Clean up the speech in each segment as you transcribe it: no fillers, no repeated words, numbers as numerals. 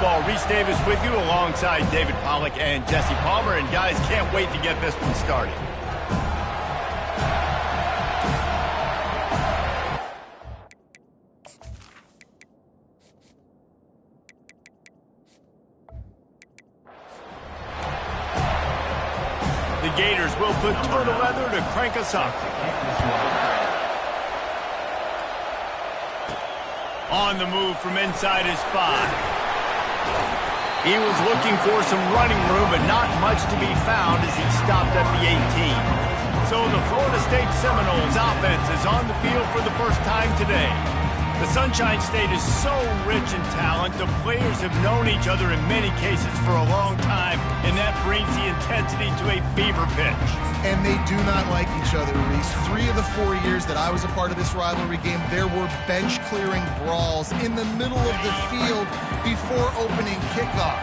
football. Reese Davis with you alongside David Pollack and Jesse Palmer. And guys, can't wait to get this one started. The Gators will put toe to leather to crank us up. On the move from inside his 5. He was looking for some running room, but not much to be found as he stopped at the 18. So the Florida State Seminoles offense is on the field for the first time today. The Sunshine State is so rich in talent. The players have known each other in many cases for a long time, and that brings the intensity to a fever pitch. And they do not like each other, Reese. 3 of the 4 years that I was a part of this rivalry game, there were bench-clearing brawls in the middle of the field before opening kickoff.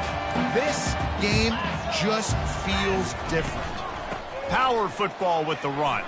This game just feels different. Power football with the run.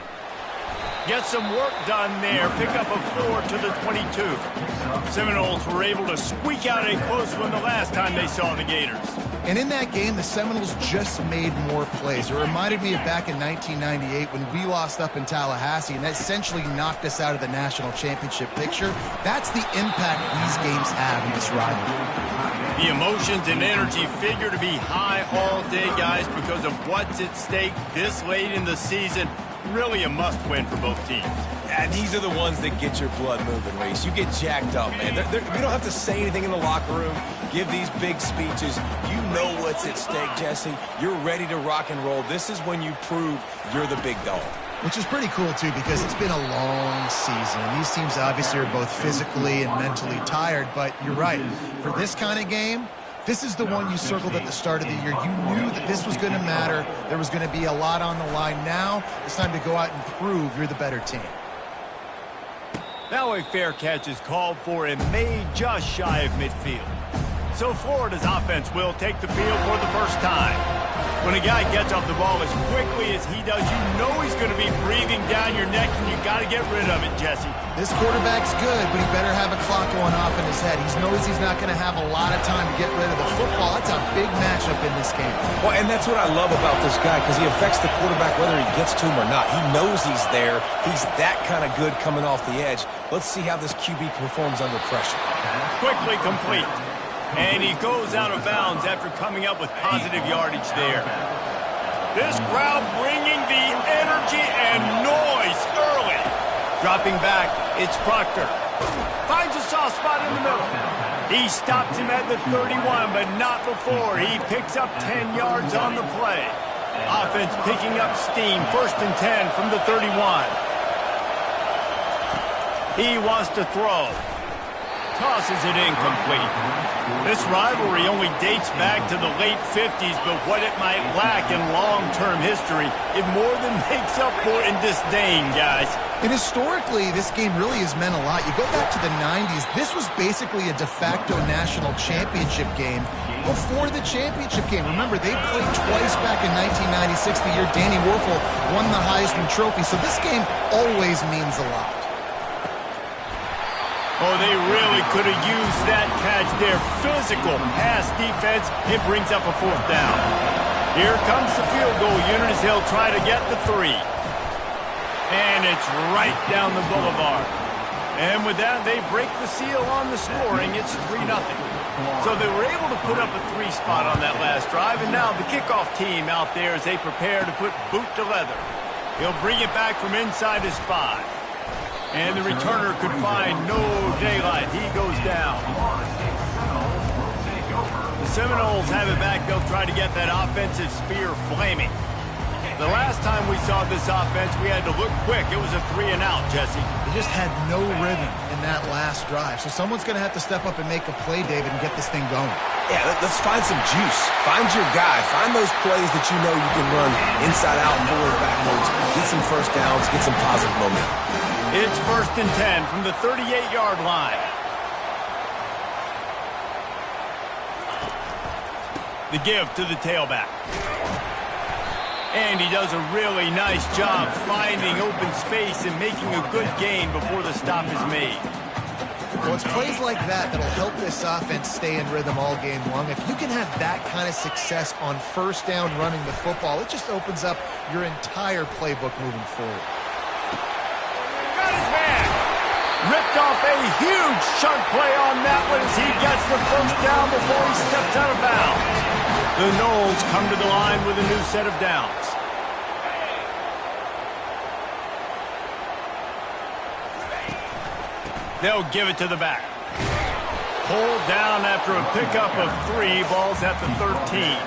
Get some work done there. Pick up a 4 to the 22. Seminoles were able to squeak out a close one the last time they saw the Gators. And in that game, the Seminoles just made more plays. It reminded me of back in 1998 when we lost up in Tallahassee, and that essentially knocked us out of the national championship picture. That's the impact these games have in this rivalry. The emotions and energy figure to be high all day, guys, because of what's at stake this late in the season. Really a must-win for both teams. Yeah, these are the ones that get your blood moving, Reese. You get jacked up, man. You don't have to say anything in the locker room, give these big speeches. You know what's at stake, Jesse. You're ready to rock and roll. This is when you prove you're the big dog. Which is pretty cool, too, because it's been a long season. And these teams obviously are both physically and mentally tired, but you're right. For this kind of game, this is the one you circled at the start of the year. You knew that this was going to matter. There was going to be a lot on the line. Now it's time to go out and prove you're the better team. Now a fair catch is called for and made just shy of midfield. So Florida's offense will take the field for the first time. When a guy gets off the ball as quickly as he does, you know he's going to be breathing down your neck, and you got to get rid of it, Jesse. This quarterback's good, but he better have a clock going off in his head. He knows he's not going to have a lot of time to get rid of the football. That's a big matchup in this game. Well, and that's what I love about this guy, because he affects the quarterback whether he gets to him or not. He knows he's there. He's that kind of good coming off the edge. Let's see how this QB performs under pressure. Quickly complete. And he goes out of bounds after coming up with positive yardage there. This crowd bringing the energy and noise early. Dropping back, it's Proctor. Finds a soft spot in the middle. He stops him at the 31, but not before. He picks up 10 yards on the play. Offense picking up steam. 1st and 10 from the 31. He wants to throw. Tosses it incomplete. This rivalry only dates back to the late 50s, but what it might lack in long-term history, it more than makes up for in disdain, guys. And historically, this game really has meant a lot. You go back to the 90s, this was basically a de facto national championship game before the championship game. Remember, they played twice back in 1996, the year Danny Werfel won the Heisman Trophy. So this game always means a lot. Oh, they really could have used that catch there. Physical pass defense. It brings up a 4th down. Here comes the field goal unit as they'll try to get the 3. And it's right down the boulevard. And with that, they break the seal on the scoring. It's 3-0. So they were able to put up a 3 spot on that last drive. And now the kickoff team out there as they prepare to put boot to leather. He'll bring it back from inside his 5. And the returner could find no daylight. He goes down. The Seminoles have it back. They'll try to get that offensive spear flaming. The last time we saw this offense, we had to look quick. It was a 3-and-out, Jesse. They just had no rhythm in that last drive. So someone's going to have to step up and make a play, David, and get this thing going. Yeah, let's find some juice. Find your guy. Find those plays that you know you can run inside out, forward, backwards. Get some first downs. Get some positive momentum. It's 1st and 10 from the 38-yard line. The give to the tailback. And he does a really nice job finding open space and making a good gain before the stop is made. Well, it's plays like that that'll help this offense stay in rhythm all game long. If you can have that kind of success on first down running the football, it just opens up your entire playbook moving forward. Got his man. Ripped off a huge chunk play on that one as he gets the first down before he steps out of bounds. The Noles come to the line with a new set of downs. They'll give it to the back. Pulled down after a pickup of 3. Ball's at the 13.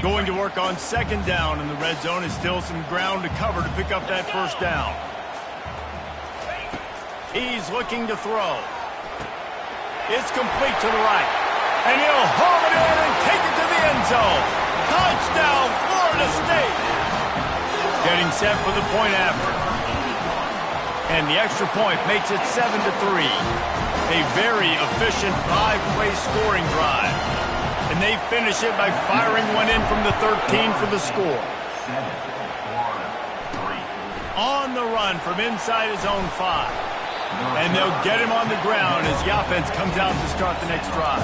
Going to work on second down in the red zone. Is still some ground to cover to pick up that first down. He's looking to throw. It's complete to the right. And he'll haul it in and take it to the end zone. Touchdown, Florida State. Getting set for the point after. And the extra point makes it 7-3. A very efficient 5-play scoring drive. And they finish it by firing one in from the 13 for the score. On the run from inside his own 5. And they'll get him on the ground as the offense comes out to start the next drive.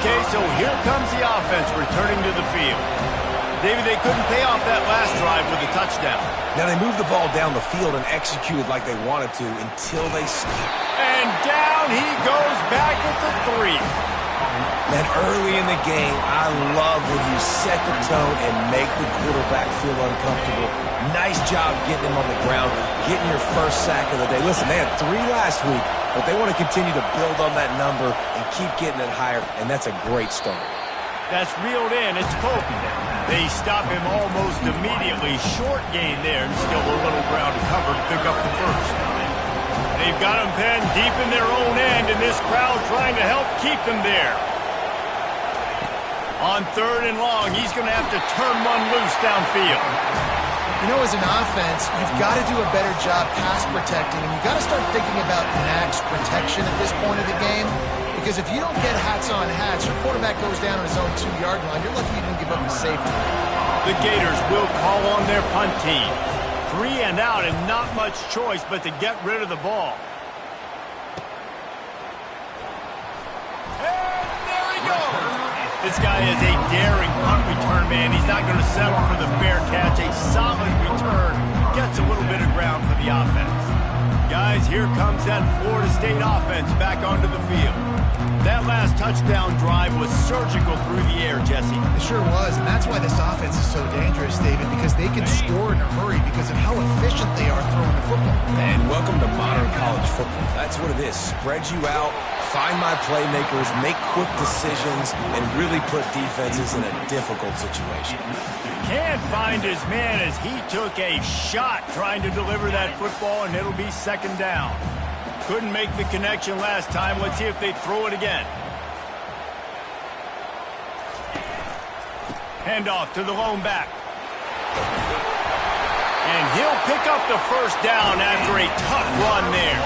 Okay, so here comes the offense returning to the field. David, they couldn't pay off that last drive with a touchdown. Now they moved the ball down the field and executed like they wanted to until they stopped. And down he goes back at the 3. Man, early in the game, I love when you set the tone and make the quarterback feel uncomfortable. Nice job getting him on the ground, getting your first sack of the day. Listen, they had 3 last week, but they want to continue to build on that number and keep getting it higher, and that's a great start. That's reeled in. It's potent. They stop him almost immediately. Short gain there, and still a little ground to cover to pick up the first. They've got him pinned deep in their own end, and this crowd trying to help keep them there. On 3rd and long, he's going to have to turn one loose downfield. You know, as an offense, you've got to do a better job pass protecting, and you've got to start thinking about max protection at this point of the game. Because if you don't get hats on hats, your quarterback goes down on his own 2-yard line. You're lucky you didn't give up a safety. The Gators will call on their punt team. 3 and out and not much choice but to get rid of the ball. And there he goes. This guy is a daring punt return man. He's not going to settle for the fair catch. A solid return. Gets a little bit of ground for the offense. Guys, here comes that Florida State offense back onto the field. That last touchdown drive was surgical through the air, Jesse. It sure was, and that's why this offense is so dangerous, David, because they can score in a hurry because of how efficient they are throwing the football. And welcome to modern college football. That's what it is. Spread you out, find my playmakers, make quick decisions, and really put defenses in a difficult situation. Can't find his man as he took a shot trying to deliver that football, and it'll be second down. Couldn't make the connection last time. Let's see if they throw it again. Handoff to the lone back. And he'll pick up the first down after a tough run there.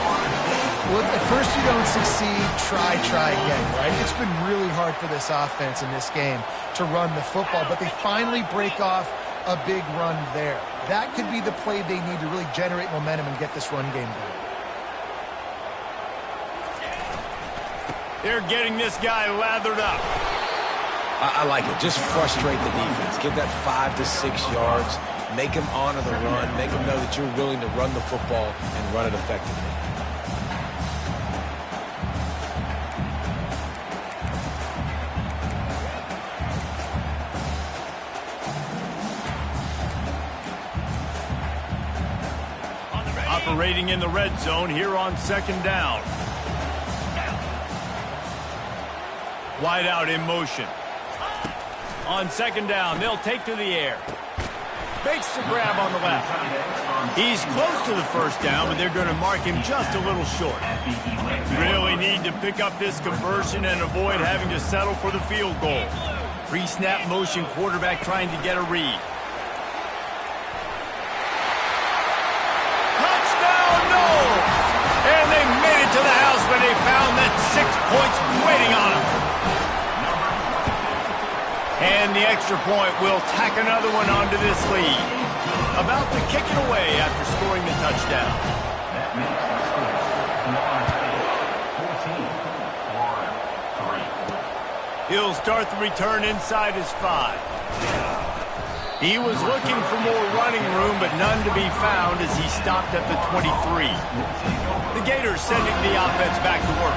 Well, at first you don't succeed, try again, right? It's been really hard for this offense in this game to run the football, but they finally break off a big run there. That could be the play they need to really generate momentum and get this run game going. They're getting this guy lathered up. I like it. Just frustrate the defense. Get that 5 to 6 yards. Make them honor the run. Make them know that you're willing to run the football and run it effectively. Operating in the red zone here on second down. Wide out in motion. On second down, they'll take to the air. Makes the grab on the left. He's close to the first down, but they're going to mark him just a little short. Really need to pick up this conversion and avoid having to settle for the field goal. Pre-snap motion quarterback trying to get a read. Touchdown, no! And they made it to the house when they found that 6 points waiting on them. And the extra point will tack another one onto this lead. About to kick it away after scoring the touchdown. That makes the score 14-3. He'll start the return inside his 5. He was looking for more running room, but none to be found as he stopped at the 23. The Gators sending the offense back to work.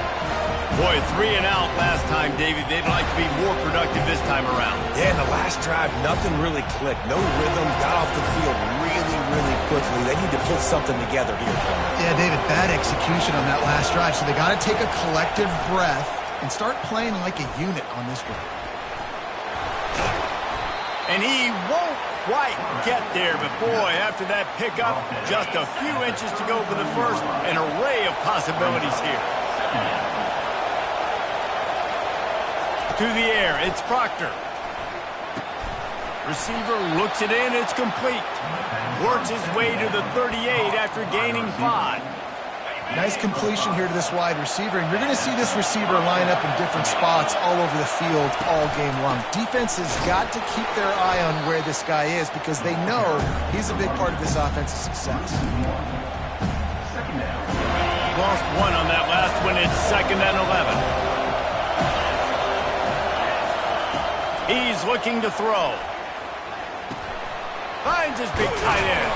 Boy, 3 and out last time, David. They'd like to be more productive this time around. Yeah, in the last drive, nothing really clicked. No rhythm, got off the field really quickly. They need to put something together here. Yeah, David, bad execution on that last drive, so they got to take a collective breath and start playing like a unit on this one. And he won't quite get there, but boy, after that pickup, just a few inches to go for the first, an array of possibilities here. To the air, it's Proctor. Receiver looks it in, it's complete. Works his way to the 38 after gaining 5. Nice completion here to this wide receiver, and you're going to see this receiver line up in different spots all over the field all game long. Defense has got to keep their eye on where this guy is because they know he's a big part of this offense's success. Lost 1 on that last one. It's 2nd and 11. He's looking to throw. Finds his big tight end.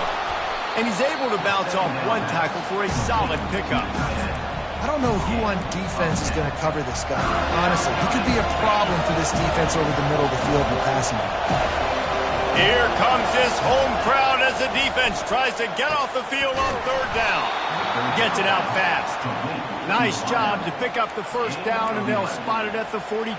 And he's able to bounce off 1 tackle for a solid pickup. I don't know who on defense is going to cover this guy. Honestly, he could be a problem for this defense over the middle of the field in the passing game. Here comes this home crowd as the defense tries to get off the field on 3rd down. Gets it out fast. Nice job to pick up the first down, and they'll spot it at the 42.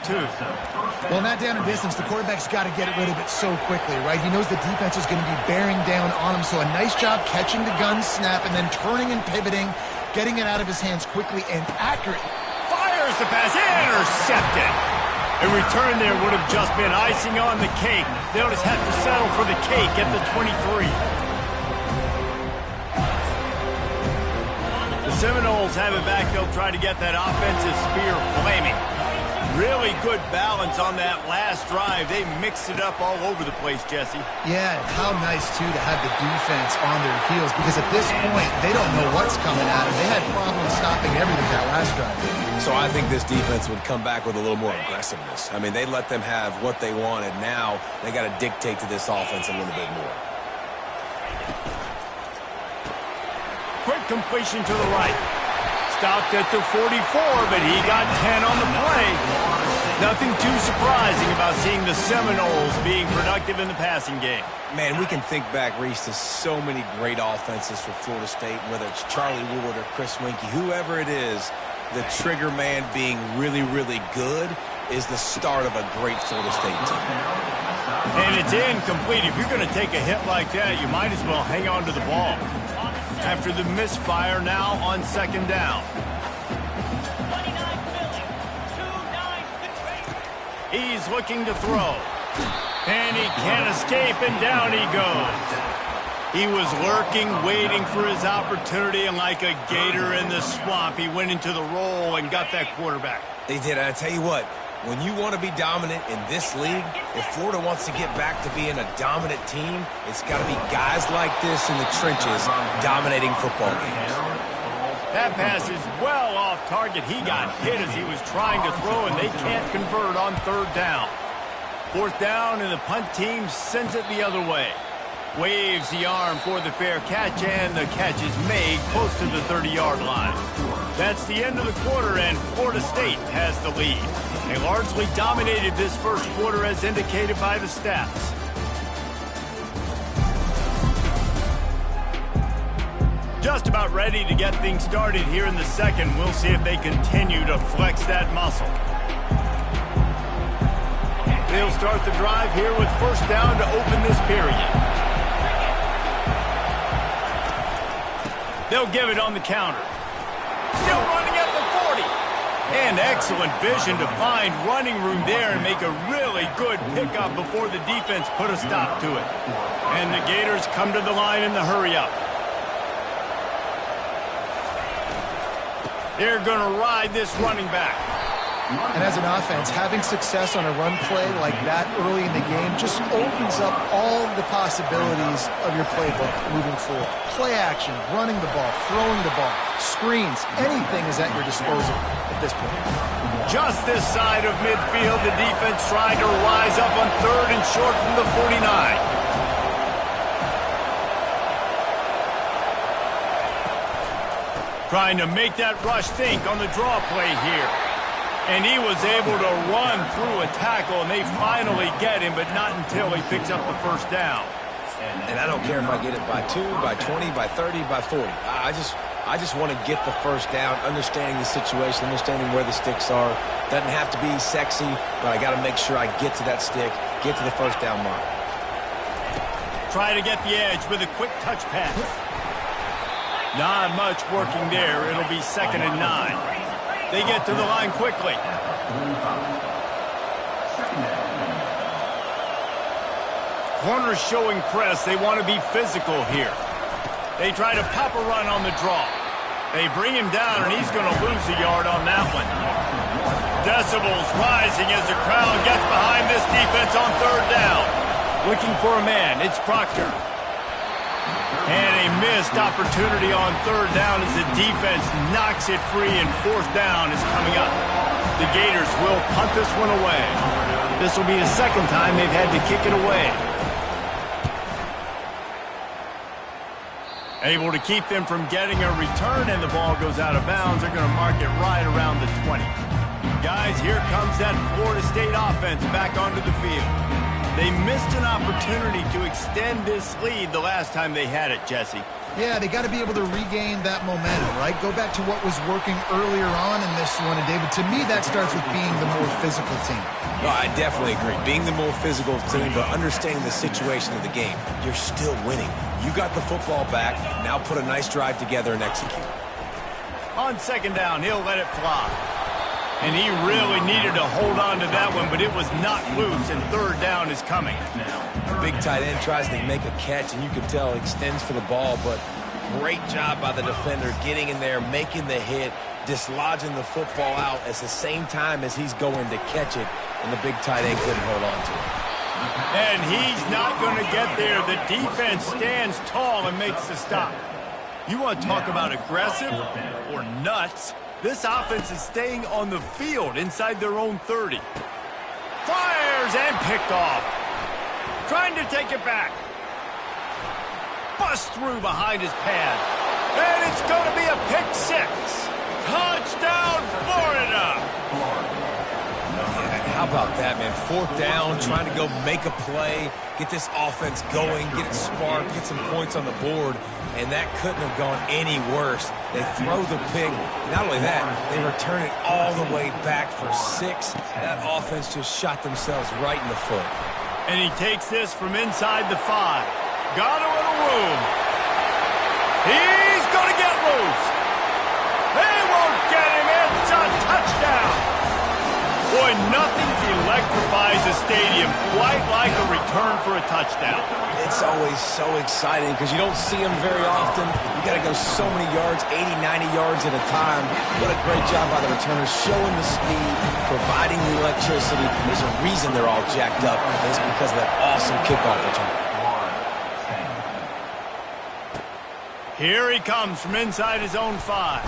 Well, in that down and distance, the quarterback's got to get rid of it so quickly, right? He knows the defense is going to be bearing down on him, so a nice job catching the gun snap and then turning and pivoting, getting it out of his hands quickly and accurate. Fires the pass, intercepted. A return there would have just been icing on the cake. They'll just have to settle for the cake at the 23. The Seminoles have it back. They'll try to get that offensive spear flaming. Really good balance on that last drive. They mixed it up all over the place, Jesse. Yeah, how nice, too, to have the defense on their heels because at this point, they don't know what's coming at them. They had problems stopping everything that last drive. So I think this defense would come back with a little more aggressiveness. I mean, they let them have what they wanted. Now they got to dictate to this offense a little bit more. Quick completion to the right. Stopped at the 44, but he got 10 on the play. Nothing too surprising about seeing the Seminoles being productive in the passing game. Man, we can think back, Reese, to so many great offenses for Florida State, whether it's Charlie Wood or Chris Winkie, whoever it is, the trigger man being really good is the start of a great Florida State team. And it's incomplete. If you're going to take a hit like that, you might as well hang on to the ball. After the misfire, now on 2nd down. He's looking to throw. And he can't escape, and down he goes. He was lurking, waiting for his opportunity, and like a gator in the swamp, he went into the roll and got that quarterback. They did. I tell you what, when you want to be dominant in this league, if Florida wants to get back to being a dominant team, it's got to be guys like this in the trenches dominating football games. That pass is well off target. He got hit as he was trying to throw, and they can't convert on 3rd down. 4th down, and the punt team sends it the other way. Waves the arm for the fair catch, and the catch is made close to the 30-yard line. That's the end of the quarter, and Florida State has the lead. They largely dominated this first quarter as indicated by the stats. Just about ready to get things started here in the second. We'll see if they continue to flex that muscle. They'll start the drive here with 1st down to open this period. They'll give it on the counter. Still running at the 40. And excellent vision to find running room there and make a really good pickup before the defense put a stop to it. And the Gators come to the line in the hurry-up. They're going to ride this running back. And as an offense, having success on a run play like that early in the game just opens up all of the possibilities of your playbook moving forward. Play action, running the ball, throwing the ball, screens, anything is at your disposal at this point. Just this side of midfield, the defense trying to rise up on 3rd and short from the 49. Trying to make that rush think on the draw play here. And he was able to run through a tackle, and they finally get him, but not until he picks up the first down. And I don't care if I get it by 2, by 20, by 30, by 40. I just want to get the first down, understanding the situation, understanding where the sticks are. Doesn't have to be sexy, but I got to make sure I get to that stick, get to the first down mark. Try to get the edge with a quick touch pass. Not much working there. It'll be 2nd and 9. They get to the line quickly. Corners showing press. They want to be physical here. They try to pop a run on the draw. They bring him down, and he's going to lose a yard on that one. Decibels rising as the crowd gets behind this defense on 3rd down. Looking for a man. It's Proctor. And a missed opportunity on 3rd down as the defense knocks it free, and 4th down is coming up. The Gators will punt this one away. This will be the 2nd time they've had to kick it away. Able to keep them from getting a return, and the ball goes out of bounds. They're going to mark it right around the 20. Guys, here comes that Florida State offense back onto the field. They missed an opportunity to extend this lead the last time they had it, Jesse. Yeah, they got to be able to regain that momentum, right? Go back to what was working earlier on in this one. And, David, to me, that starts with being the more physical team. No, I definitely agree. Being the more physical team, but understanding the situation of the game. You're still winning. You got the football back. Now put a nice drive together and execute. On 2nd down, he'll let it fly. And he really needed to hold on to that one, but it was not loose, and 3rd down is coming. The big tight end tries to make a catch, and you can tell he extends for the ball, but great job by the defender getting in there, making the hit, dislodging the football out at the same time as he's going to catch it, and the big tight end couldn't hold on to it. And he's not going to get there. The defense stands tall and makes the stop. You want to talk about aggressive or nuts? This offense is staying on the field inside their own 30. Fires and picked off. Trying to take it back. Bust through behind his pad. And it's going to be a pick 6. Touchdown, Florida! How about that, man? 4th down, trying to go make a play, get this offense going, get it sparked, get some points on the board, and that couldn't have gone any worse. They throw the pick. Not only that, they return it all the way back for 6. That offense just shot themselves right in the foot. And he takes this from inside the 5. Got a little room. He's going to get loose. They won't get him. It's a touchdown. Boy, nothing electrifies a stadium quite like a return for a touchdown. It's always so exciting because you don't see them very often. You got to go so many yards, 80, 90 yards at a time. What a great job by the returners, showing the speed, providing the electricity. There's a reason they're all jacked up. It's because of that awesome kickoff return. Here he comes from inside his own 5.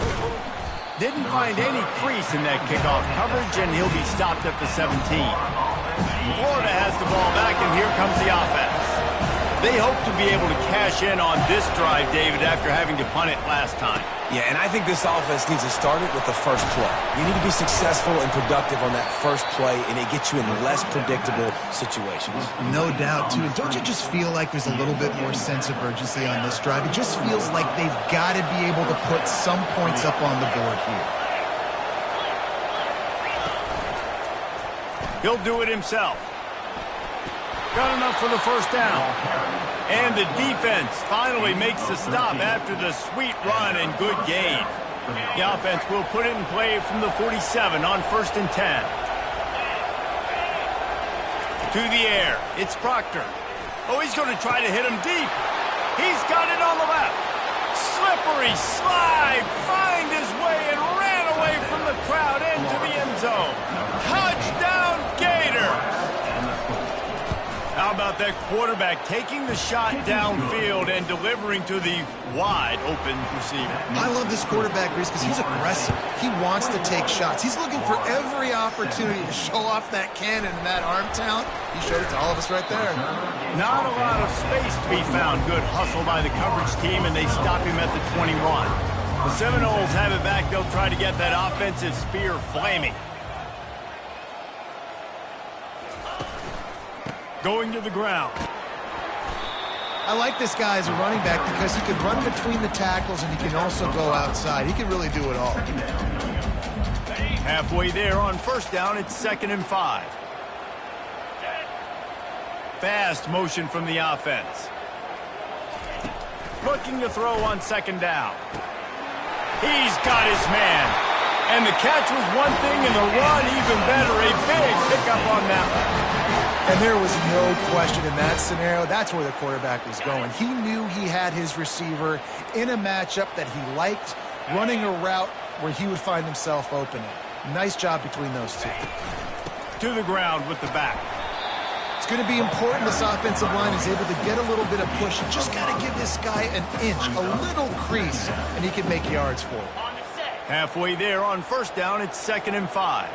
Didn't find any crease in that kickoff coverage, and he'll be stopped at the 17. Florida has the ball back, and here comes the offense. They hope to be able to cash in on this drive, David, after having to punt it last time. Yeah, and I think this offense needs to start it with the first play. You need to be successful and productive on that first play, and it gets you in less predictable situations. No doubt, too. And don't you just feel like there's a little bit more sense of urgency on this drive? It just feels like they've got to be able to put some points up on the board here. He'll do it himself. Got enough for the first down. And the defense finally makes the stop after the sweet run and good gain. The offense will put it in play from the 47 on 1st and 10. To the air. It's Proctor. Oh, he's going to try to hit him deep. He's got it on the left. Slippery slide. Find his way and ran away from the crowd into the end zone. about that quarterback taking the shot downfield and delivering to the wide open receiver? I love this quarterback, Reese, because he's aggressive. He wants to take shots. He's looking for every opportunity to show off that cannon and that arm talent. He showed it to all of us right there. Not a lot of space to be found. Good hustle by the coverage team, and they stop him at the 21. The Seminoles have it back. They'll try to get that offensive spear flaming. Going to the ground. I like this guy as a running back because he can run between the tackles and he can also go outside. He can really do it all. Halfway there on first down, it's 2nd and 5. Fast motion from the offense. Looking to throw on 2nd down. He's got his man. And the catch was one thing and the run even better. A big pickup on that one. And there was no question in that scenario. That's where the quarterback was going. He knew he had his receiver in a matchup that he liked, running a route where he would find himself opening. Nice job between those two. To the ground with the back. It's going to be important this offensive line is able to get a little bit of push. You just got to give this guy an inch, a little crease, and he can make yards for it. Halfway there on first down, it's 2nd and 5.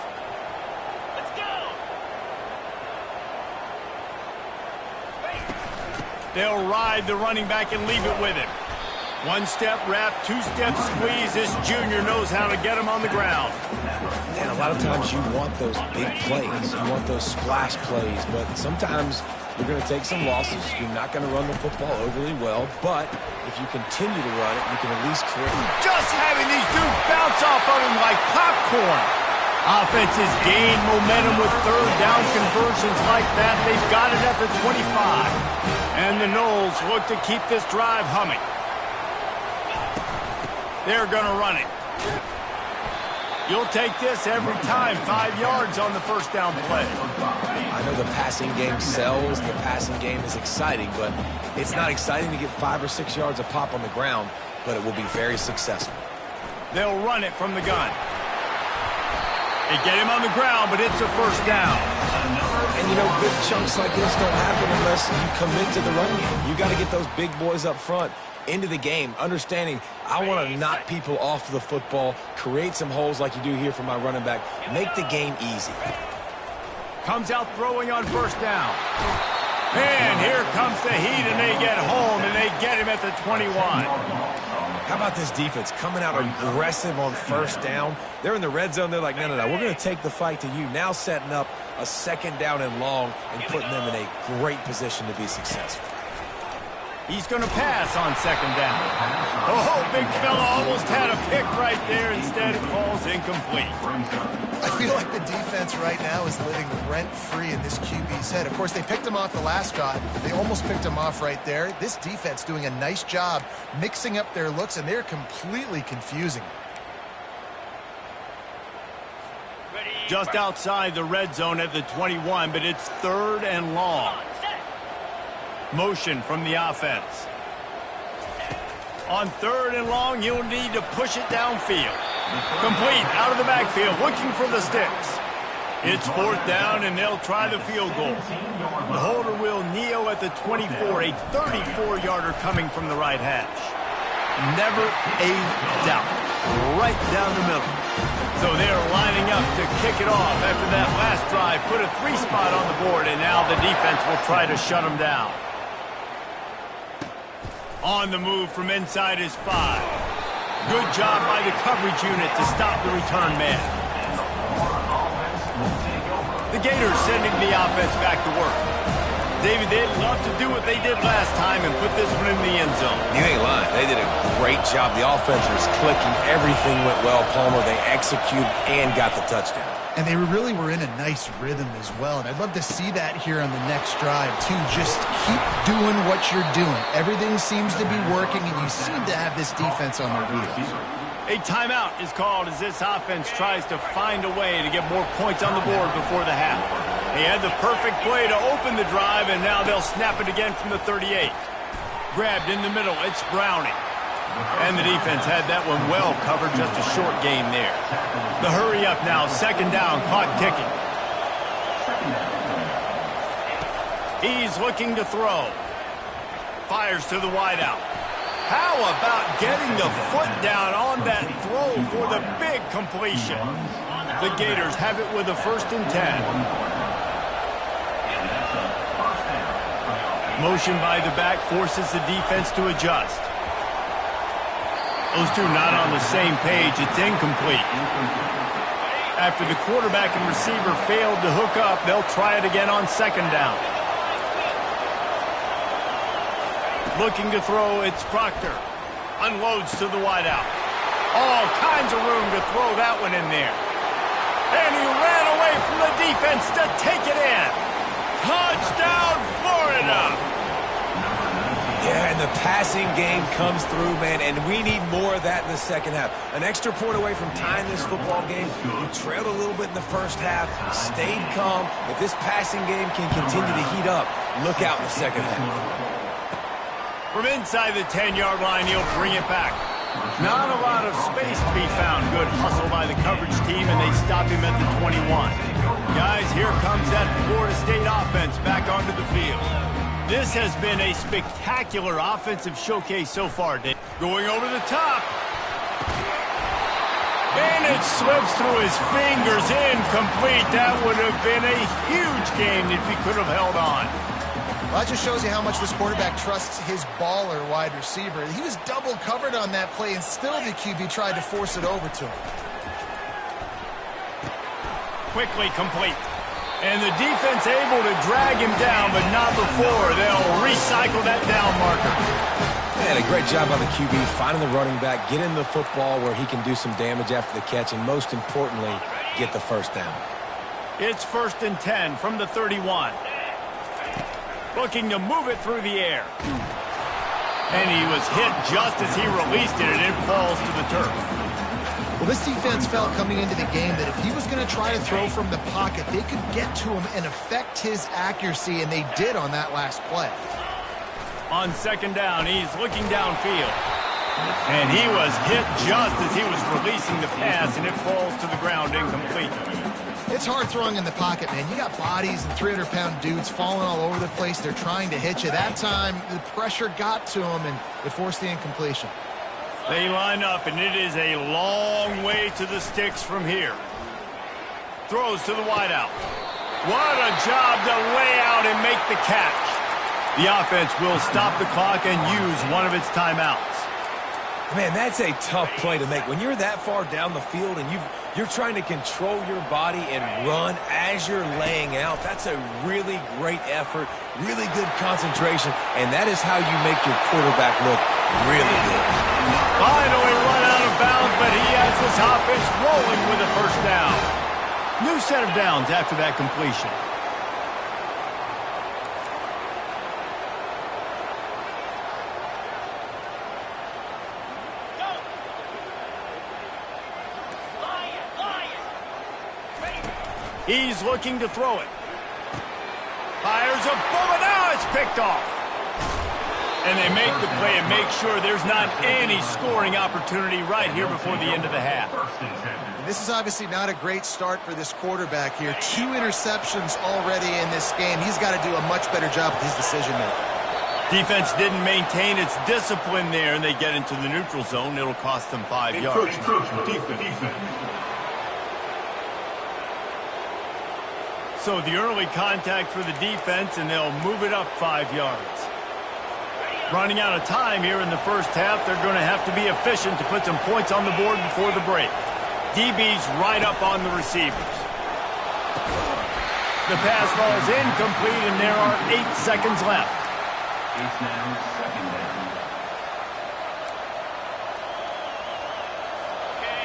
They'll ride the running back and leave it with him. One step wrap, 2 step squeeze. This junior knows how to get him on the ground. And a lot of times you want those big plays. You want those splash plays. But sometimes you're going to take some losses. You're not going to run the football overly well. But if you continue to run it, you can at least create. Just having these dudes bounce off of him like popcorn. Offenses gain momentum with 3rd down conversions like that. They've got it at the 25. And the Noles look to keep this drive humming. They're going to run it. You'll take this every time. 5 yards on the first down play. I know the passing game sells. The passing game is exciting, but it's not exciting to get 5 or 6 yards a pop on the ground, but it will be very successful. They'll run it from the gun. They get him on the ground, but it's a first down. And, you know, big chunks like this don't happen unless you commit to the run game. You got to get those big boys up front into the game, understanding I want to knock people off the football, create some holes like you do here for my running back, make the game easy. Comes out throwing on first down. And here comes the heat, and they get home, and they get him at the 21. How about this defense coming out aggressive on first down? They're in the red zone. They're like, no, we're going to take the fight to you. Now setting up a 2nd down and long and putting them in a great position to be successful. He's going to pass on 2nd down. Oh, big fella almost had a pick right there. Instead, it falls incomplete. I feel like the defense right now is living rent-free in this QB's head. Of course, they picked him off the last drive. They almost picked him off right there. This defense doing a nice job mixing up their looks, and they're completely confusing. Just outside the red zone at the 21, but it's 3rd and long. Motion from the offense. On 3rd and long, you'll need to push it downfield. Complete out of the backfield, looking for the sticks. It's 4th down, and they'll try the field goal. The holder will kneel at the 24, a 34-yarder coming from the right hash. Never a doubt. Right down the middle. So they're lining up to kick it off after that last drive. Put a 3 spot on the board, and now the defense will try to shut them down. On the move from inside his 5. Good job by the coverage unit to stop the return man. The Gators sending the offense back to work. David, they'd love to do what they did last time and put this one in the end zone. You ain't lying. They did a great job. The offense was clicking. Everything went well, Palmer. They executed and got the touchdown. And they really were in a nice rhythm as well. And I'd love to see that here on the next drive, too. Just keep doing what you're doing. Everything seems to be working, and you seem to have this defense on their heels. A timeout is called as this offense tries to find a way to get more points on the board before the half. They had the perfect play to open the drive, and now they'll snap it again from the 38. Grabbed in the middle, it's Browning. And the defense had that one well covered, just a short game there. The hurry up now, 2nd down, clock ticking. He's looking to throw. Fires to the wideout. How about getting the foot down on that throw for the big completion? The Gators have it with a 1st and 10. Motion by the back forces the defense to adjust. Those two not on the same page. It's incomplete. After the quarterback and receiver failed to hook up, they'll try it again on 2nd down. Looking to throw, it's Proctor. Unloads to the wideout. All kinds of room to throw that one in there. And he ran away from the defense to take it in. Touchdown, Florida! Yeah, and the passing game comes through, man, and we need more of that in the 2nd half. An extra point away from tying this football game. You trailed a little bit in the 1st half, stayed calm. If this passing game can continue to heat up, look out in the 2nd half. From inside the 10-yard line, he'll bring it back. Not a lot of space to be found. Good hustle by the coverage team, and they stop him at the 21. Guys, here comes that Florida State offense back onto the field. This has been a spectacular offensive showcase so far, Dave. Going over the top. And it slips through his fingers, incomplete. That would have been a huge game if he could have held on. Well, that just shows you how much this quarterback trusts his baller wide receiver. He was double covered on that play, and still the QB tried to force it over to him. Quickly complete. And the defense able to drag him down, but not before. They'll recycle that down marker. Man, a great job by the QB, finding the running back, getting the football where he can do some damage after the catch, and most importantly, get the 1st down. It's 1st and 10 from the 31. Looking to move it through the air. And he was hit just as he released it, and it falls to the turf. Well, this defense felt coming into the game that if he was going to try to throw from the pocket, they could get to him and affect his accuracy, and they did on that last play. On 2nd down, he's looking downfield. And he was hit just as he was releasing the pass, and it falls to the ground incomplete. It's hard throwing in the pocket, man. You got bodies and 300-pound dudes falling all over the place. They're trying to hit you. That time, the pressure got to him, and it forced the incompletion. They line up, and it is a long way to the sticks from here. Throws to the wideout. What a job to lay out and make the catch. The offense will stop the clock and use one of its timeouts. Man, that's a tough play to make. When you're that far down the field and you're trying to control your body and run as you're laying out, that's a really great effort, really good concentration, and that is how you make your quarterback look really good. Finally run out of bounds, but he has this offense rolling with a 1st down. New set of downs after that completion. He's looking to throw it. Fires a bullet. Now it's picked off. And they make the play and make sure there's not any scoring opportunity right here before the end of the half. And this is obviously not a great start for this quarterback here. 2 interceptions already in this game. He's got to do a much better job with his decision-making. Defense didn't maintain its discipline there, and they get into the neutral zone. It'll cost them 5 yards. So the early contact for the defense, and they'll move it up 5 yards. Running out of time here in the 1st half, they're going to have to be efficient to put some points on the board before the break. DB's right up on the receivers. The pass falls incomplete, and there are 8 seconds left. It's now 2nd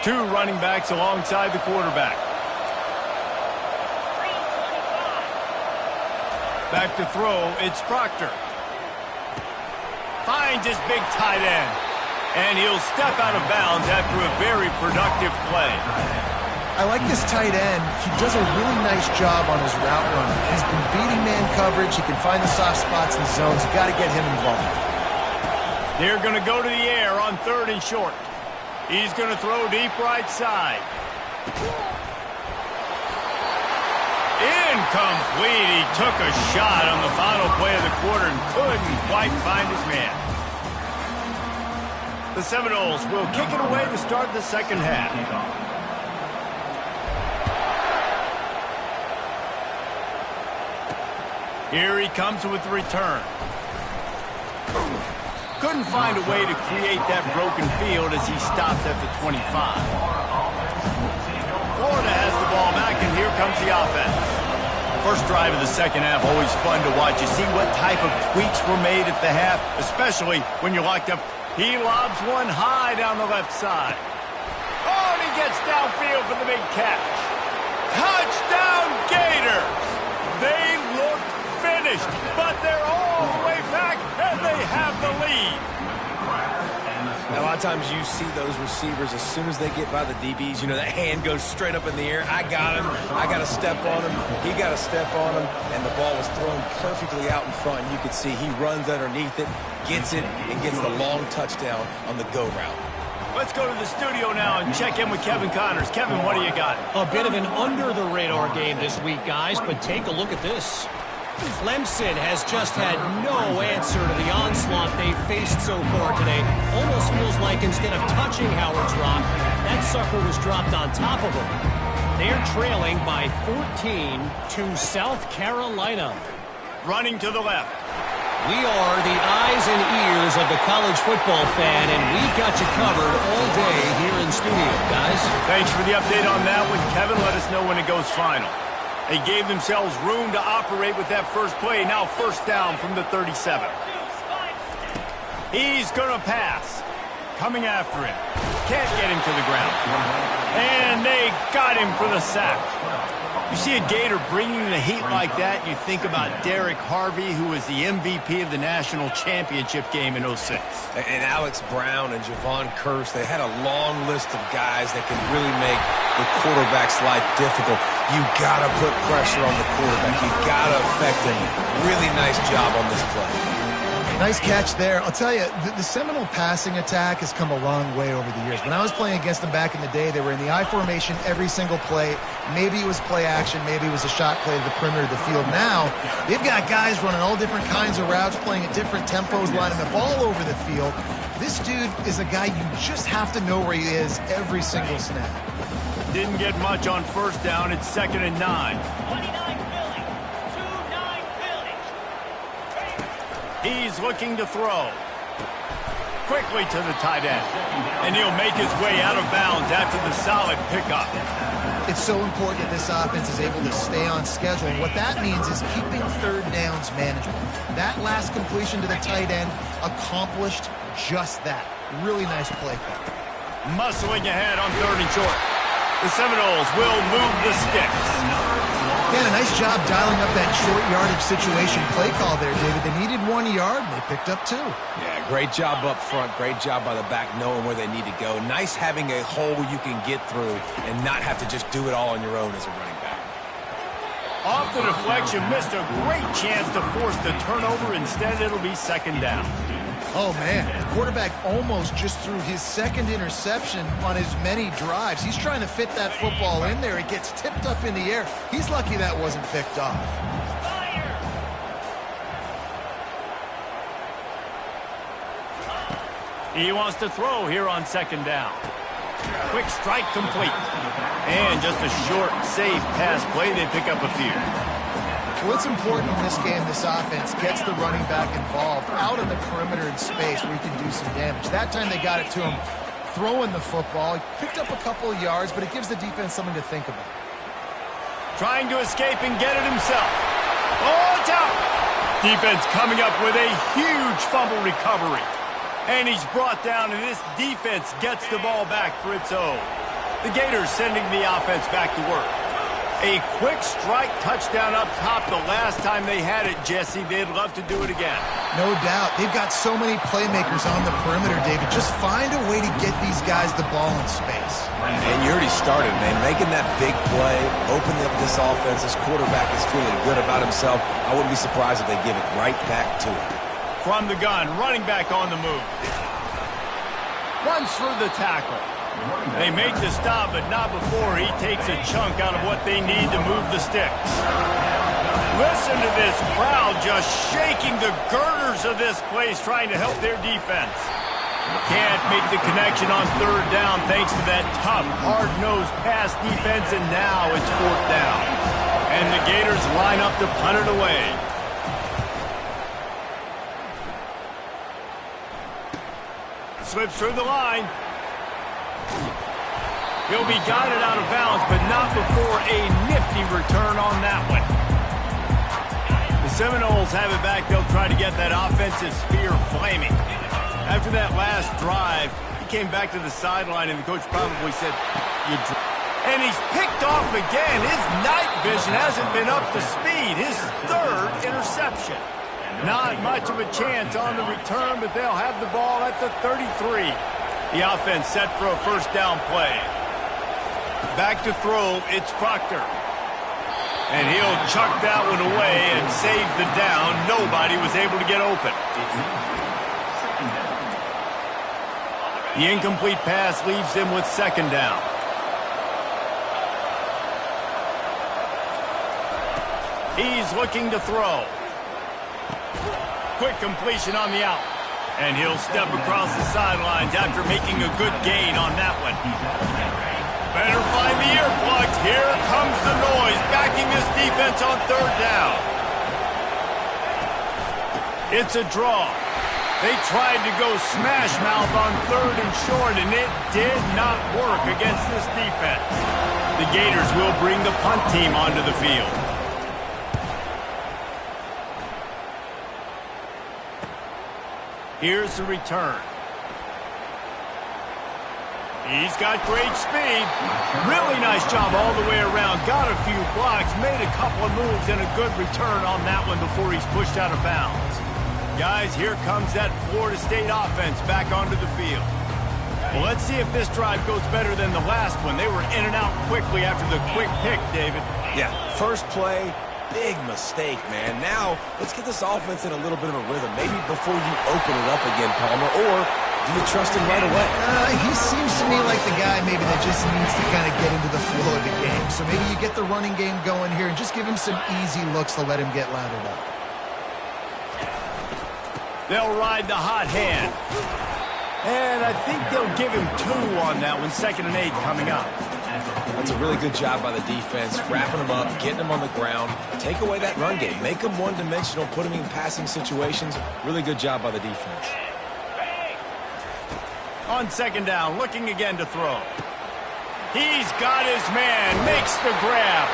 down. 2 running backs alongside the quarterback. Back to throw, it's Proctor. Finds his big tight end. And he'll step out of bounds after a very productive play. I like this tight end. He does a really nice job on his route running. He's been beating man coverage. He can find the soft spots in the zones. You got to get him involved. They're going to go to the air on 3rd and short. He's going to throw deep right side. Incomplete. He took a shot on the final play of the quarter and couldn't quite find his man. The Seminoles will kick it away to start the second half. Here he comes with the return. Couldn't find a way to create that broken field as he stopped at the 25. Florida has the ball back, and here comes the offense. First drive of the second half, always fun to watch. You see what type of tweaks were made at the half, especially when you're locked up. He lobs one high down the left side. Oh, and he gets downfield for the big catch. Touchdown, Gators! They look finished, but they're all the way back, and they have the lead. Now, a lot of times you see those receivers, as soon as they get by the DBs, you know, that hand goes straight up in the air. I got him. I got to step on him. He got to step on him. And the ball was thrown perfectly out in front. And you can see he runs underneath it, gets it, and gets the long touchdown on the go route. Let's go to the studio now and check in with Kevin Connors. Kevin, what do you got? A bit of an under-the-radar game this week, guys, but take a look at this. Clemson has just had no answer to the onslaught they've faced so far today. Almost feels like instead of touching Howard's Rock, that sucker was dropped on top of him. They're trailing by 14 to South Carolina. Running to the left. We are the eyes and ears of the college football fan, and we've got you covered all day here in studio, guys. Thanks for the update on that one, Kevin. Let us know when it goes final. They gave themselves room to operate with that first play. Now first down from the 37. He's going to pass. Coming after him. Can't get him to the ground. And they got him for the sack. You see a Gator bringing the heat like that, you think about Derek Harvey, who was the MVP of the national championship game in 06. And Alex Brown and Javon Curse, they had a long list of guys that can really make the quarterback's life difficult. You got to put pressure on the quarterback. You got to affect him. Really nice job on this play. Nice catch there. I'll tell you, the Seminole passing attack has come a long way over the years. When I was playing against them back in the day, they were in the I formation every single play. Maybe it was play action. Maybe it was a shot play to the perimeter of the field. Now, they've got guys running all different kinds of routes, playing at different tempos, lining the ball over the field. This dude is a guy you just have to know where he is every single snap. Didn't get much on first down. It's 2nd and 9. He's looking to throw. Quickly to the tight end. And he'll make his way out of bounds after the solid pickup. It's so important that this offense is able to stay on schedule. And what that means is keeping third downs manageable. That last completion to the tight end accomplished just that. Really nice play call. Muscling ahead on 3rd and short. The Seminoles will move the sticks. Yeah, a nice job dialing up that short yardage situation play call there, David. They needed 1 yard, and they picked up 2. Yeah, great job up front. Great job by the back knowing where they need to go. Nice having a hole you can get through and not have to just do it all on your own as a running back. Off the deflection, missed a great chance to force the turnover. Instead, it'll be 2nd down. Oh, man, the quarterback almost just threw his 2nd interception on as many drives. He's trying to fit that football in there. It gets tipped up in the air. He's lucky that wasn't picked off. He wants to throw here on 2nd down. Quick strike complete. And just a short, safe pass play. They pick up a few. What's important in this game, this offense gets the running back involved out in the perimeter in space where he can do some damage. That time they got it to him throwing the football. He picked up a couple of yards, but it gives the defense something to think about. Trying to escape and get it himself. Oh, it's out! Defense coming up with a huge fumble recovery. And he's brought down, and this defense gets the ball back for its own. The Gators sending the offense back to work. A quick strike touchdown up top the last time they had it, Jesse. They'd love to do it again. No doubt. They've got so many playmakers on the perimeter, David. Just find a way to get these guys the ball in space. And you already started, man. Making that big play, opening up this offense. This quarterback is feeling good about himself. I wouldn't be surprised if they give it right back to him. From the gun, running back on the move. Runs through the tackle. They make the stop, but not before he takes a chunk out of what they need to move the sticks. Listen to this crowd just shaking the girders of this place, trying to help their defense. Can't make the connection on third down thanks to that tough, hard-nosed pass defense, and now it's fourth down. And the Gators line up to punt it away. Slips through the line. He'll be guided out of bounds, but not before a nifty return on that one. The Seminoles have it back. They'll try to get that offensive spear flaming. After that last drive, he came back to the sideline, and the coach probably said, and he's picked off again. His night vision hasn't been up to speed. His third interception. Not much of a chance on the return, but they'll have the ball at the 33. The offense set for a first down play. Back to throw, it's Proctor. And he'll chuck that one away and save the down. Nobody was able to get open. The incomplete pass leaves him with second down. He's looking to throw. Quick completion on the out. And he'll step across the sidelines after making a good gain on that one. Better find the earplugs. Here comes the noise, backing this defense on third down. It's a draw. They tried to go smash mouth on third and short, and it did not work against this defense. The Gators will bring the punt team onto the field. Here's the return. He's got great speed. Really nice job all the way around. Got a few blocks, made a couple of moves, and a good return on that one before he's pushed out of bounds. Guys, here comes that Florida State offense back onto the field. Well, let's see if this drive goes better than the last one. They were in and out quickly after the quick pick, David. Yeah, first play, big mistake, man. Now, let's get this offense in a little bit of a rhythm. Maybe before you open it up again, Palmer, or do you trust him right away? He seems to me like the guy maybe that just needs to kind of get into the flow of the game. So maybe you get the running game going here and just give him some easy looks to let him get lathered up. They'll ride the hot hand. And I think they'll give him 2 on that one. 2nd and 8 coming up. That's a really good job by the defense, wrapping them up, getting them on the ground. Take away that run game. Make them one-dimensional, put them in passing situations. Really good job by the defense. On 2nd down, looking again to throw. He's got his man, makes the grab.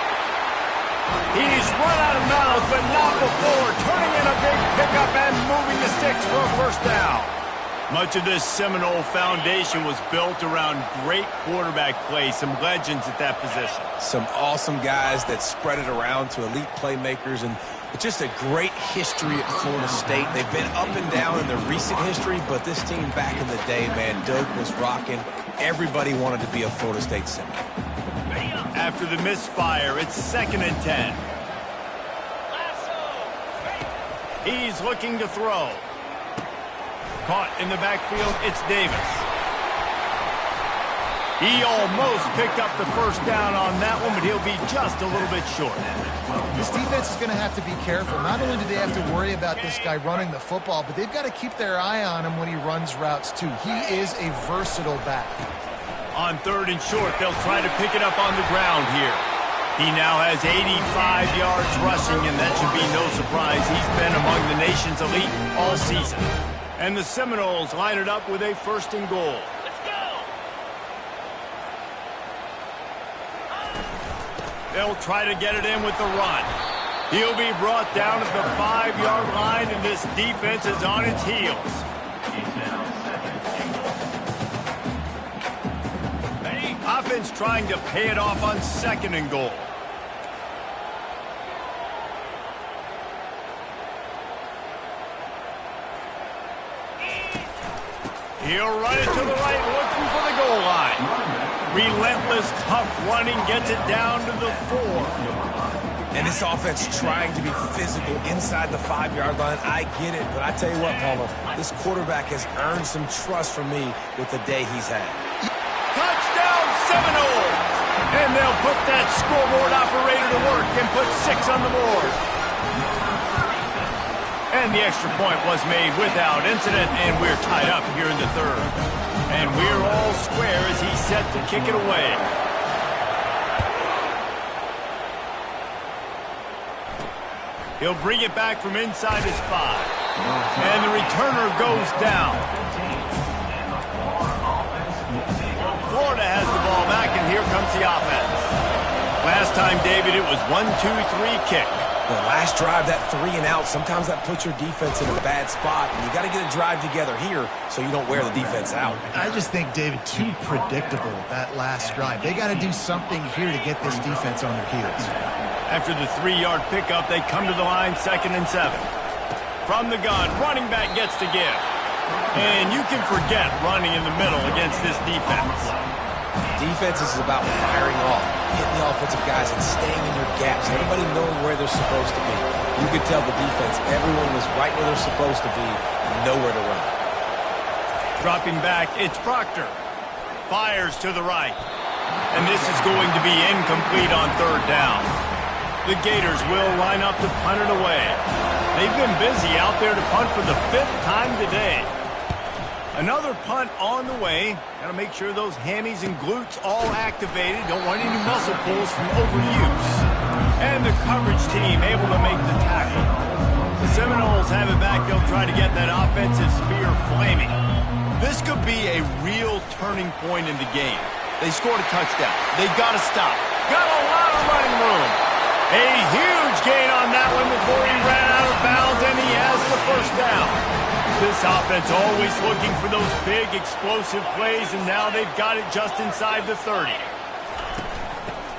He's run out of bounds, but not before turning in a big pickup and moving the sticks for a first down. Much of this Seminole foundation was built around great quarterback play, some legends at that position. Some awesome guys that spread it around to elite playmakers, and just a great history at Florida State. They've been up and down in their recent history, but this team back in the day, man, Doak was rocking. Everybody wanted to be a Florida State Seminole. After the misfire, it's 2nd and 10. He's looking to throw. Caught in the backfield, it's Davis. He almost picked up the first down on that one, but he'll be just a little bit short. This defense is going to have to be careful. Not only do they have to worry about this guy running the football, but they've got to keep their eye on him when he runs routes too. He is a versatile back. On 3rd and short, they'll try to pick it up on the ground here. He now has 85 yards rushing, and that should be no surprise. He's been among the nation's elite all season. And the Seminoles line it up with a 1st and goal. Let's go! They'll try to get it in with the run. He'll be brought down at the 5-yard line, and this defense is on its heels. Offense trying to pay it off on 2nd and goal. He'll run it to the right, looking for the goal line. Relentless, tough running gets it down to the 4. And this offense trying to be physical inside the 5-yard line. I get it, but I tell you what, Palmer, this quarterback has earned some trust from me with the day he's had. Touchdown! Seminoles. And they'll put that scoreboard operator to work and put 6 on the board. And the extra point was made without incident, and we're tied up here in the third. And we're all square as he's set to kick it away. He'll bring it back from inside his 5. And the returner goes down. Florida has the ball back, and here comes the offense. Last time, David, it was 1-2-3 kick. The last drive, that 3 and out, sometimes that puts your defense in a bad spot, and you got to get a drive together here so you don't wear the defense out. I just think, David, too predictable, that last drive. They got to do something here to get this defense on their heels. After the 3-yard pickup, they come to the line, 2nd and 7. From the gun, running back gets to give. And you can forget running in the middle against this defense. Defense is about firing off, hitting the offensive guys, and staying in your gaps. Everybody knowing where they're supposed to be. You could tell the defense, everyone was right where they're supposed to be, nowhere to run. Dropping back, it's Proctor. Fires to the right. And this is going to be incomplete on 3rd down. The Gators will line up to punt it away. They've been busy out there to punt for the 5th time today. Another punt on the way. Got to make sure those hammies and glutes all activated. Don't want any muscle pulls from overuse. And the coverage team able to make the tackle. The Seminoles have it back. They'll try to get that offensive spear flaming. This could be a real turning point in the game. They scored a touchdown. They got to stop. Got a lot of running room. A huge gain on that one before he ran out of bounds, and he has the 1st down. This offense always looking for those big, explosive plays, and now they've got it just inside the 30.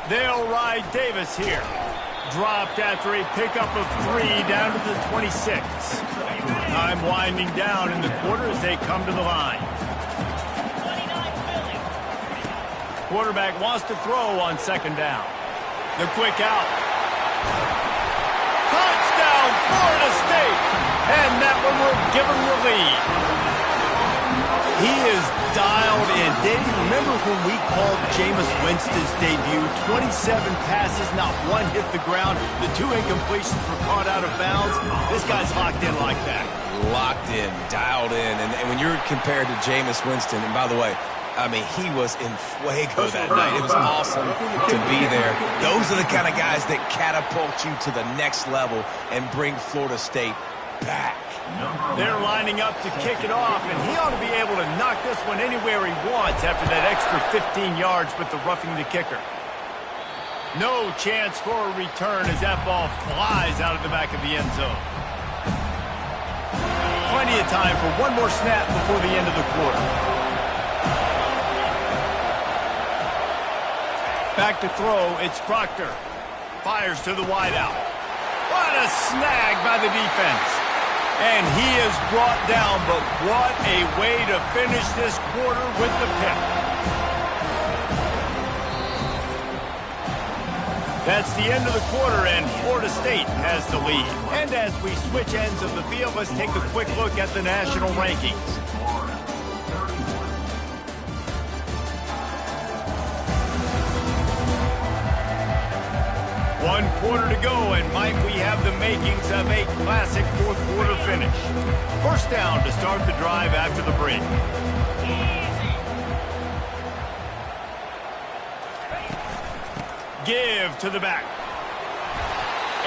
They'll ride Davis here. Dropped after a pickup of 3 down to the 26. Time winding down in the quarter as they come to the line. Quarterback wants to throw on 2nd down. The quick out. Touchdown, Florida State! And that one will give them the lead. He is dialed in. Dave, remember when we called Jameis Winston's debut? 27 passes, not one hit the ground. The 2 incompletions were caught out of bounds. This guy's locked in like that. Locked in, dialed in. And when you're compared to Jameis Winston, and by the way, I mean, he was in fuego that night. It was awesome to be there. Those are the kind of guys that catapult you to the next level and bring Florida State back. They're lining up to kick it off, and he ought to be able to knock this one anywhere he wants after that extra 15 yards with the roughing the kicker. No chance for a return as that ball flies out of the back of the end zone. Plenty of time for one more snap before the end of the quarter. Back to throw, it's Proctor. Fires to the wideout. What a snag by the defense. And he is brought down, but what a way to finish this quarter with the pick. That's the end of the quarter, and Florida State has the lead. And as we switch ends of the field, let's take a quick look at the national rankings. One quarter to go, and Mike, we have the makings of a classic 4th quarter finish. 1st down to start the drive after the break. Give to the back.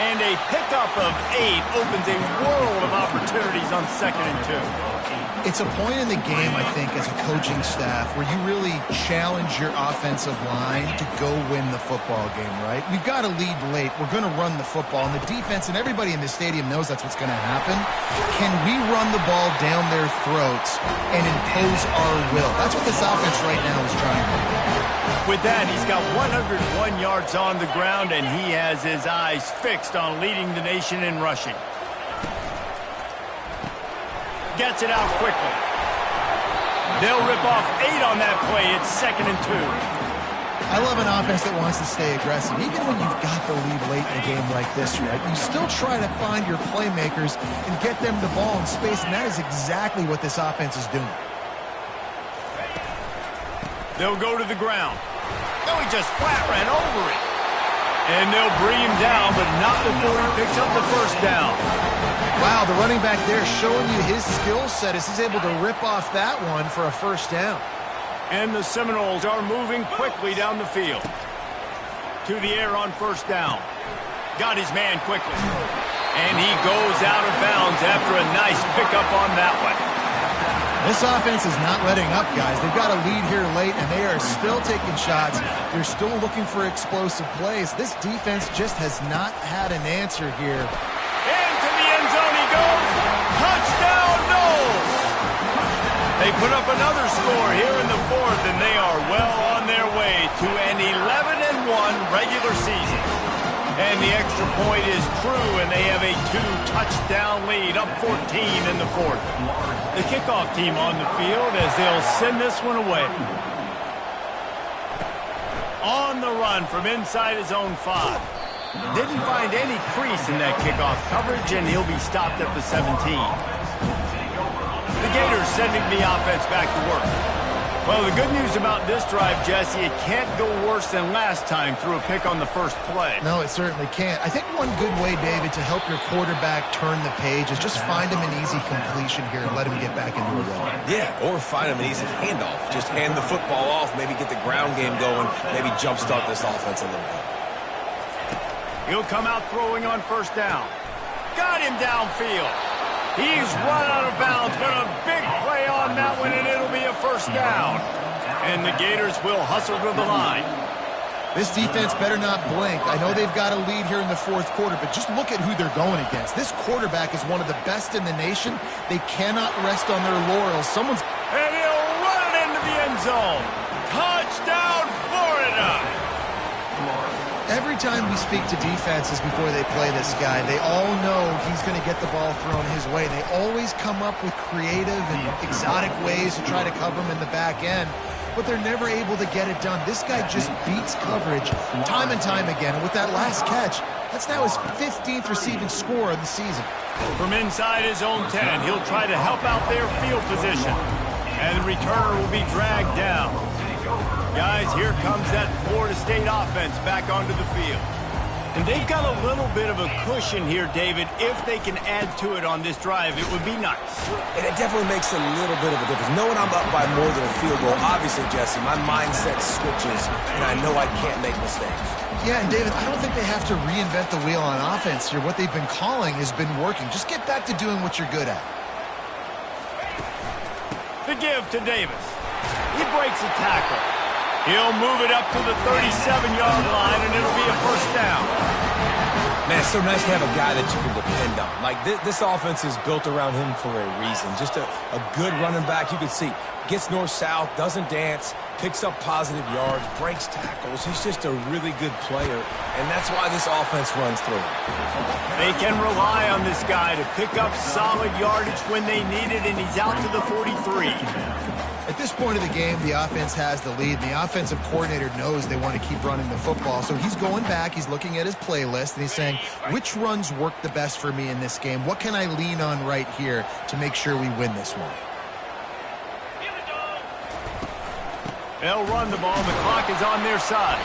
And a pickup of 8 opens a world of opportunities on 2nd and 2. It's a point in the game, I think, as a coaching staff where you really challenge your offensive line to go win the football game, right? We've got to lead late. We're going to run the football. And the defense and everybody in the stadium knows that's what's going to happen. Can we run the ball down their throats and impose our will? That's what this offense right now is trying to do. With that, he's got 101 yards on the ground, and he has his eyes fixed on leading the nation in rushing. Gets it out quickly. They'll rip off 8 on that play. It's 2nd and 2. I love an offense that wants to stay aggressive. Even when you've got the lead late in a game like this, right, you still try to find your playmakers and get them the ball in space, and that is exactly what this offense is doing. They'll go to the ground. No, he just flat ran over it. And they'll bring him down, but not before he picks up the first down. Wow, the running back there showing you his skill set as he's able to rip off that one for a first down. And the Seminoles are moving quickly down the field. To the air on first down. Got his man quickly. And he goes out of bounds after a nice pickup on that one. This offense is not letting up, guys. They've got a lead here late, and they are still taking shots. They're still looking for explosive plays. This defense just has not had an answer here. Into the end zone he goes. Touchdown, Noles! They put up another score here in the fourth, and they are well on their way to an 11-1 regular season. And the extra point is true, and they have a 2-touchdown lead, up 14 in the fourth. The kickoff team on the field as they'll send this one away. On the run from inside his own 5. Didn't find any crease in that kickoff coverage, and he'll be stopped at the 17. The Gators sending the offense back to work. Well, the good news about this drive, Jesse, it can't go worse than last time through a pick on the first play. No, it certainly can't. I think one good way, David, to help your quarterback turn the page is just find him an easy completion here and let him get back into a run. Yeah, or find him an easy handoff. Just hand the football off, maybe get the ground game going, maybe jumpstart this offense a little bit. He'll come out throwing on first down. Got him downfield. He's run out of bounds, but a big play on that one, and it'll be a first down. And the Gators will hustle to the line. This defense better not blink. I know they've got a lead here in the fourth quarter, but just look at who they're going against. This quarterback is one of the best in the nation. They cannot rest on their laurels. And he'll run it into the end zone. Touchdown, Florida! Every time we speak to defenses before they play this guy, they all know he's going to get the ball thrown his way. They always come up with creative and exotic ways to try to cover him in the back end, but they're never able to get it done. This guy just beats coverage time and time again, and with that last catch, that's now his 15th receiving score of the season. From inside his own 10, he'll try to help out their field position, and the returner will be dragged down. Guys, here comes that Florida State offense back onto the field. And they've got a little bit of a cushion here, David. If they can add to it on this drive, it would be nice. And it definitely makes a little bit of a difference. Knowing I'm up by more than a field goal, obviously, Jesse, my mindset switches, and I know I can't make mistakes. Yeah, and David, I don't think they have to reinvent the wheel on offense here. What they've been calling has been working. Just get back to doing what you're good at. The give to Davis. He breaks a tackle. He'll move it up to the 37-yard line, and it'll be a first down. Man, it's so nice to have a guy that you can depend on. Like, this offense is built around him for a reason. Just a good running back. You can see, gets north-south, doesn't dance, picks up positive yards, breaks tackles. He's just a really good player, and that's why this offense runs through him. They can rely on this guy to pick up solid yardage when they need it, and he's out to the 43. At this point of the game, the offense has the lead. The offensive coordinator knows they want to keep running the football. So he's going back, he's looking at his playlist, and he's saying, which runs work the best for me in this game? What can I lean on right here to make sure we win this one? They'll run the ball. The clock is on their side.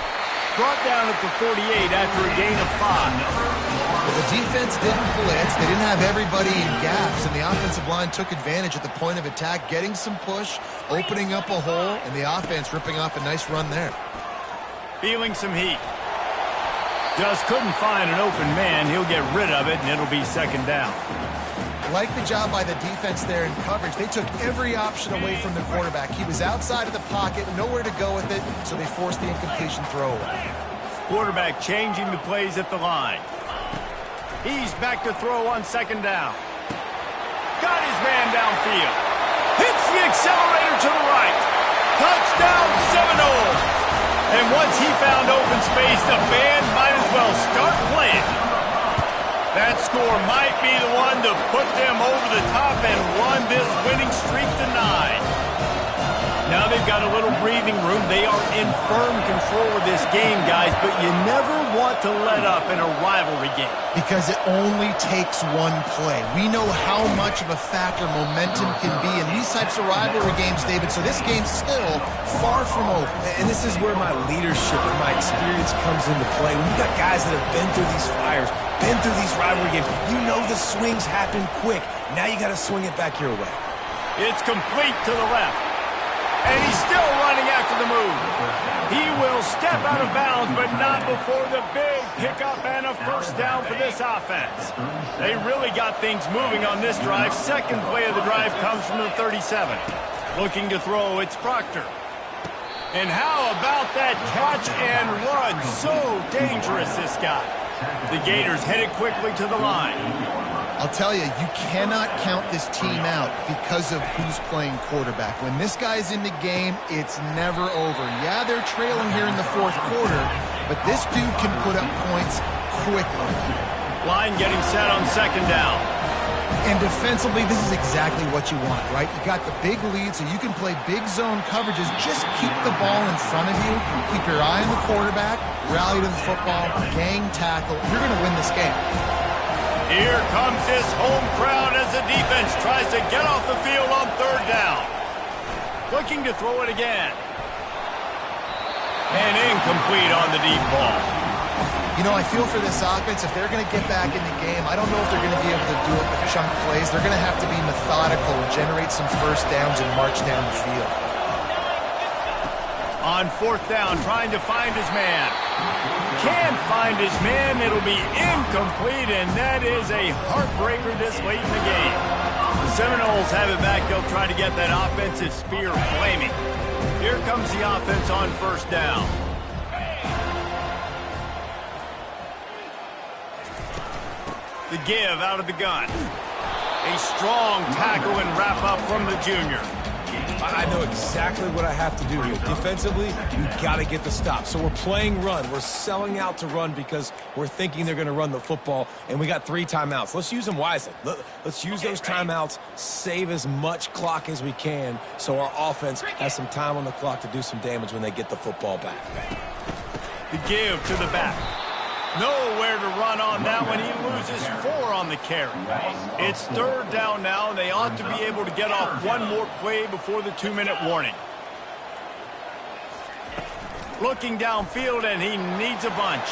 Brought down at the 48 after a gain of 5. But the defense didn't blitz. They didn't have everybody in gaps, and the offensive line took advantage at the point of attack, getting some push, opening up a hole, and the offense ripping off a nice run there. Feeling some heat. Just couldn't find an open man. He'll get rid of it, and it'll be second down. Like the job by the defense there in coverage. They took every option away from the quarterback. He was outside of the pocket, nowhere to go with it, so they forced the incompletion throwaway. Quarterback changing the plays at the line. He's back to throw on second down. Got his man downfield. Hits the accelerator to the right. Touchdown Seminoles. And once he found open space, the band might as well start playing. That score might be the one to put them over the top and run this winning streak to 9. Now they've got a little breathing room. They are in firm control of this game, guys, but you never want to let up in a rivalry game. Because it only takes one play. We know how much of a factor momentum can be in these types of rivalry games, David, so this game's still far from over. And this is where my leadership and my experience comes into play. When you've got guys that have been through these fires, been through these rivalry games, you know the swings happen quick. Now you got to swing it back your way. It's complete to the left. And he's still running after the move. He will step out of bounds, but not before the big pickup and a first down for this offense. They really got things moving on this drive. Second play of the drive comes from the 37. Looking to throw, it's Proctor. And how about that catch and run? So dangerous, this guy. The Gators headed quickly to the line. I'll tell you, you cannot count this team out because of who's playing quarterback. When this guy's in the game, it's never over. Yeah, they're trailing here in the fourth quarter, but this dude can put up points quickly. Line getting set on second down. And defensively, this is exactly what you want, right? You got the big lead, so you can play big zone coverages. Just keep the ball in front of you. Keep your eye on the quarterback. Rally to the football. Gang tackle. You're going to win this game. Here comes this home crowd as the defense tries to get off the field on third down. Looking to throw it again. And incomplete on the deep ball. You know, I feel for this offense, if they're going to get back in the game, I don't know if they're going to be able to do it with chunk plays. They're going to have to be methodical, generate some first downs, and march down the field. On fourth down, trying to find his man. Can't find his man. It'll be incomplete, and that is a heartbreaker this late in the game. The Seminoles have it back. They'll try to get that offensive spear flaming. Here comes the offense on first down. The give out of the gun. A strong tackle and wrap up from the junior. I know exactly what I have to do here. Defensively, we've got to get the stop. So we're playing run. We're selling out to run because we're thinking they're going to run the football, and we got 3 timeouts. Let's use them wisely. Let's use those timeouts, save as much clock as we can so our offense has some time on the clock to do some damage when they get the football back. The give to the back. Nowhere to run on that one. He loses 4 on the carry. It's third down now, and they ought to be able to get off one more play before the 2-minute warning. Looking downfield, and he needs a bunch.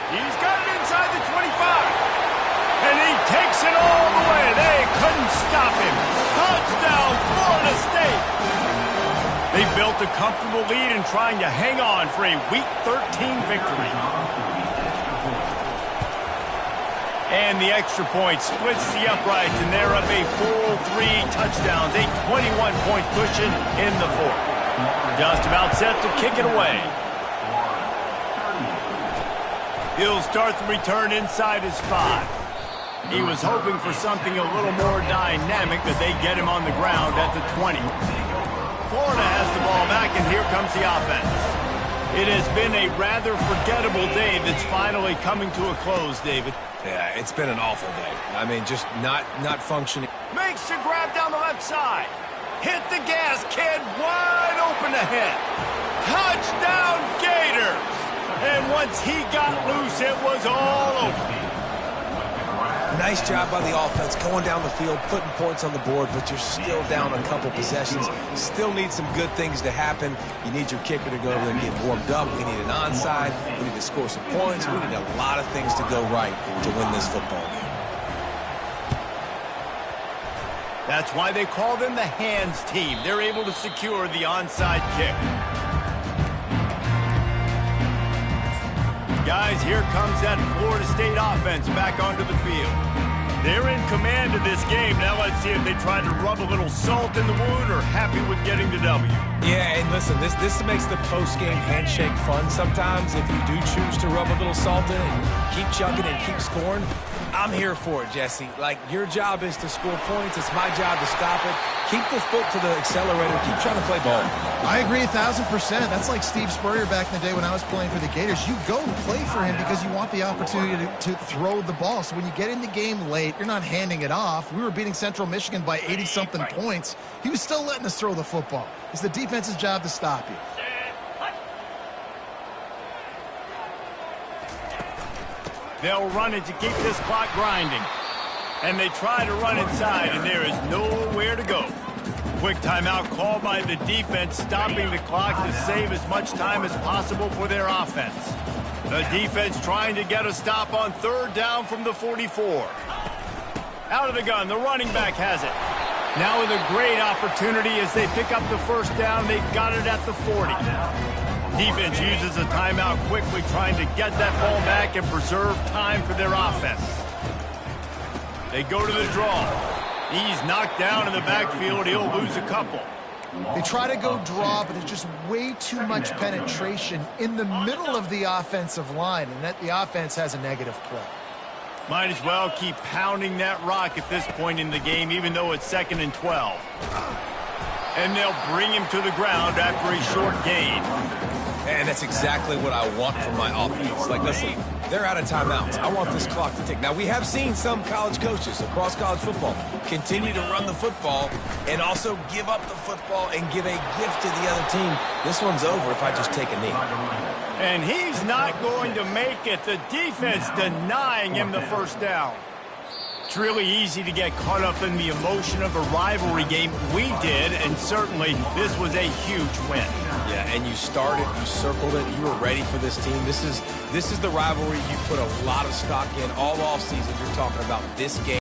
He's got it inside the 25. And he takes it all the way. They couldn't stop him. Touchdown, Florida State. They built a comfortable lead and trying to hang on for a Week 13 victory. And the extra point splits the uprights, and they're up a full 3 touchdowns, a 21-point cushion in the fourth. Just about set to kick it away. He'll start the return inside his 5. He was hoping for something a little more dynamic, but they get him on the ground at the 20. Florida has the ball back, and here comes the offense. It has been a rather forgettable day that's finally coming to a close, David. Yeah, it's been an awful day. I mean, just not functioning. Makes the grab down the left side. Hit the gas, kid. Wide open ahead. Touchdown, Gators. And once he got loose, it was all over. Nice job by the offense going down the field, putting points on the board, but you're still down a couple possessions. Still need some good things to happen. You need your kicker to go over there and get warmed up. We need an onside. We need to score some points. We need a lot of things to go right to win this football game. That's why they call them the hands team. They're able to secure the onside kick. Guys, here comes that Florida State offense back onto the field. They're in command of this game. Now let's see if they try to rub a little salt in the wound or happy with getting the W. Yeah, and listen, this makes the post-game handshake fun sometimes. If you do choose to rub a little salt in and keep chugging and keep scoring, I'm here for it, Jesse. Like, your job is to score points. It's my job to stop it. Keep the foot to the accelerator. Keep trying to play ball. I agree 1,000%. That's like Steve Spurrier back in the day when I was playing for the Gators. You go and play for him because you want the opportunity to throw the ball. So when you get in the game late, you're not handing it off. We were beating Central Michigan by 80-something points. He was still letting us throw the football. It's the defense's job to stop you. They'll run it to keep this clock grinding. And they try to run inside, and there is nowhere to go. Quick timeout called by the defense, stopping the clock to save as much time as possible for their offense. The defense trying to get a stop on third down from the 44. Out of the gun, the running back has it. Now with a great opportunity as they pick up the first down, they got it at the 40. Defense uses a timeout quickly, trying to get that ball back and preserve time for their offense. They go to the draw. He's knocked down in the backfield. He'll lose a couple. They try to go draw, but there's just way too much penetration in the middle of the offensive line, and that the offense has a negative play. Might as well keep pounding that rock at this point in the game, even though it's 2nd and 12. And they'll bring him to the ground after a short gain. And that's exactly what I want from my offense. Like, listen, they're out of timeouts. I want this clock to tick. Now, we have seen some college coaches across college football continue to run the football and also give up the football and give a gift to the other team. This one's over if I just take a knee. And he's not going to make it. The defense denying him the first down. It's really easy to get caught up in the emotion of a rivalry game. We did, and certainly this was a huge win. Yeah, and you started, you circled it, you were ready for this team. This is the rivalry you put a lot of stock in all offseason. You're talking about this game.